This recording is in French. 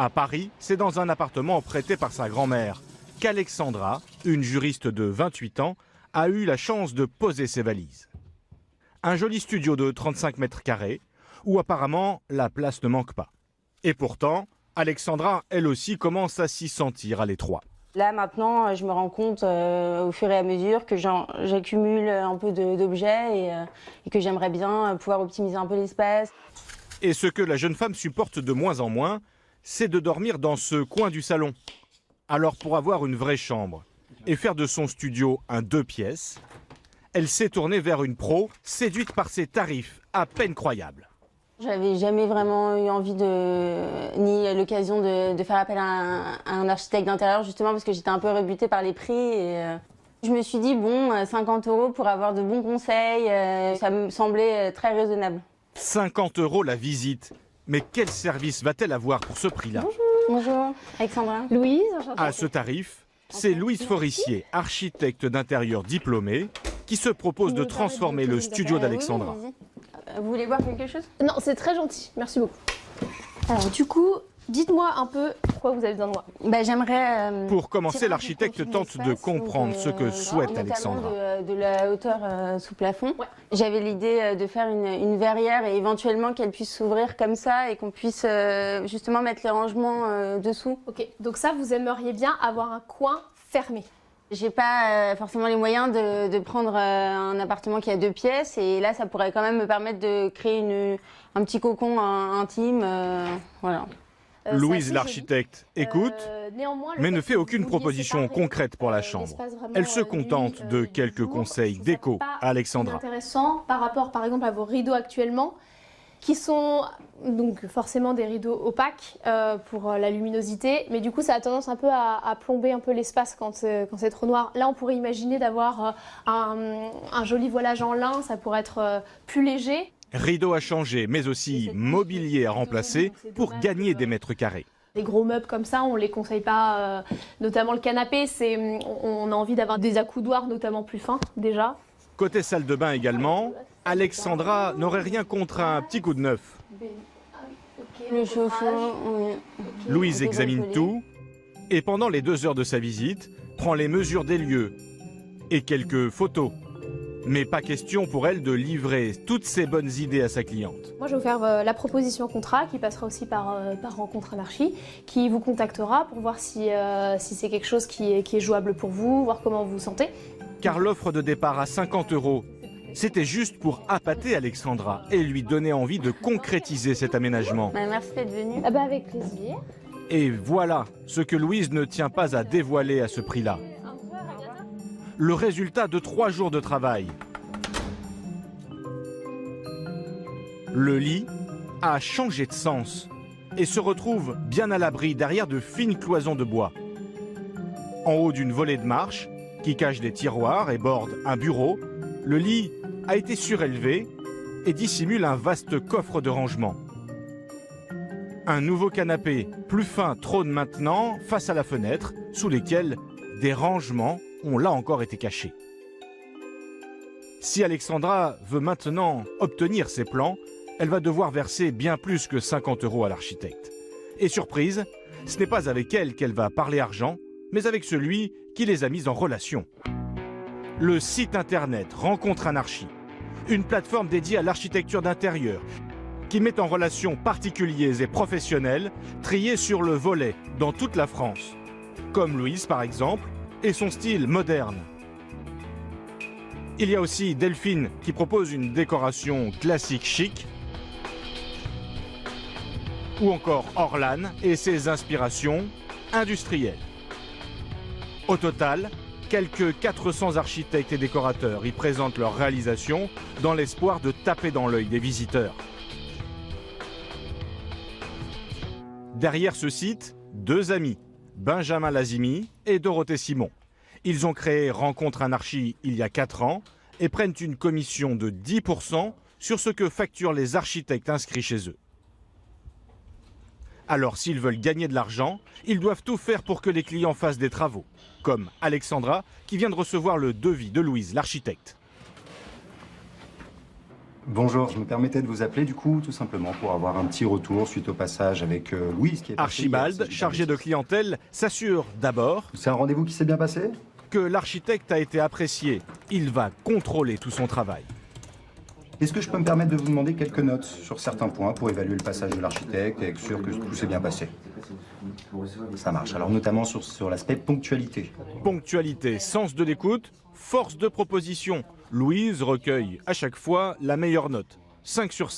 À Paris, c'est dans un appartement prêté par sa grand-mère qu'Alexandra, une juriste de 28 ans, a eu la chance de poser ses valises. Un joli studio de 35 mètres carrés, où apparemment la place ne manque pas. Et pourtant, Alexandra, elle aussi, commence à s'y sentir à l'étroit. Là maintenant, je me rends compte au fur et à mesure que j'accumule un peu d'objets et que j'aimerais bien pouvoir optimiser un peu l'espace. Et ce que la jeune femme supporte de moins en moins, c'est de dormir dans ce coin du salon. Alors pour avoir une vraie chambre et faire de son studio un 2 pièces, elle s'est tournée vers une pro, séduite par ses tarifs à peine croyables. J'avais jamais vraiment eu envie ni l'occasion de faire appel à un architecte d'intérieur, justement parce que j'étais un peu rebutée par les prix. Je me suis dit, bon, 50 € pour avoir de bons conseils, ça me semblait très raisonnable. 50 € la visite. Mais quel service va-t-elle avoir pour ce prix-là? Bonjour, Alexandra. Louise. À ce tarif, c'est Louise Forissier, architecte d'intérieur diplômée, qui se propose de transformer le studio d'Alexandra. Vous voulez boire quelque chose? Non, c'est très gentil. Merci beaucoup. Alors du coup, dites-moi un peu pourquoi vous avez besoin de moi. J'aimerais... Pour commencer, l'architecte tente de comprendre ce que souhaite Alexandra. De la hauteur sous plafond. Ouais. J'avais l'idée de faire une verrière et éventuellement qu'elle puisse s'ouvrir comme ça et qu'on puisse justement mettre les rangements dessous. Ok, donc ça, vous aimeriez bien avoir un coin fermé. J'ai pas forcément les moyens de prendre un appartement qui a 2 pièces et là ça pourrait quand même me permettre de créer un petit cocon intime, voilà. Louise l'architecte écoute, mais ne fait aucune proposition concrète pour la chambre. Elle se contente de quelques conseils déco à Alexandra. Intéressant par rapport par exemple à vos rideaux actuellement, qui sont donc forcément des rideaux opaques pour la luminosité, mais du coup ça a tendance un peu à plomber un peu l'espace quand c'est trop noir. Là on pourrait imaginer d'avoir un joli voilage en lin, ça pourrait être plus léger. Rideaux à changer, mais aussi mobilier à remplacer pour gagner des mètres carrés. Les gros meubles comme ça, on ne les conseille pas, notamment le canapé, on a envie d'avoir des accoudoirs notamment plus fins déjà. Côté salle de bain également, Alexandra n'aurait rien contre un petit coup de neuf. Le chauffe-eau, oui. Louise examine tout et pendant les 2 heures de sa visite, prend les mesures des lieux et quelques photos. Mais pas question pour elle de livrer toutes ses bonnes idées à sa cliente. Moi, je vais vous faire la proposition contrat qui passera aussi par Rencontre Anarchie, qui vous contactera pour voir si c'est quelque chose qui est jouable pour vous, voir comment vous vous sentez. Car l'offre de départ à 50 €, c'était juste pour appâter Alexandra et lui donner envie de concrétiser cet aménagement. Merci d'être venue. Avec plaisir. Et voilà ce que Louise ne tient pas à dévoiler à ce prix-là. Le résultat de 3 jours de travail. Le lit a changé de sens et se retrouve bien à l'abri derrière de fines cloisons de bois. En haut d'une volée de marche qui cache des tiroirs et borde un bureau, le lit a été surélevé et dissimule un vaste coffre de rangement. Un nouveau canapé plus fin trône maintenant face à la fenêtre, sous lesquels des rangements ont là encore été cachés. Si Alexandra veut maintenant obtenir ses plans, elle va devoir verser bien plus que 50 € à l'architecte. Et surprise, ce n'est pas avec elle qu'elle va parler argent, mais avec celui qui les a mis en relation. Le site internet Rencontre Anarchie, une plateforme dédiée à l'architecture d'intérieur, qui met en relation particuliers et professionnels triés sur le volet dans toute la France, comme Louise par exemple, et son style moderne. Il y a aussi Delphine qui propose une décoration classique chic, ou encore Orlan et ses inspirations industrielles. Au total, quelques 400 architectes et décorateurs y présentent leurs réalisations dans l'espoir de taper dans l'œil des visiteurs. Derrière ce site, 2 amis, Benjamin Lazimi et Dorothée Simon. Ils ont créé Rencontre Anarchie il y a 4 ans et prennent une commission de 10% sur ce que facturent les architectes inscrits chez eux. Alors s'ils veulent gagner de l'argent, ils doivent tout faire pour que les clients fassent des travaux, comme Alexandra qui vient de recevoir le devis de Louise, l'architecte. Bonjour, je me permettais de vous appeler du coup tout simplement pour avoir un petit retour suite au passage avec Louise qui est passé Archibald, hier, si chargé de j'ai clientèle, s'assure d'abord pas de bêtises. C'est un rendez-vous qui s'est bien passé? que l'architecte a été apprécié. Il va contrôler tout son travail. Est-ce que je peux me permettre de vous demander quelques notes sur certains points pour évaluer le passage de l'architecte et être sûr que tout s'est bien passé? Ça marche, alors notamment sur l'aspect ponctualité. Ponctualité, sens de l'écoute, force de proposition. Louise recueille à chaque fois la meilleure note. 5 sur 5.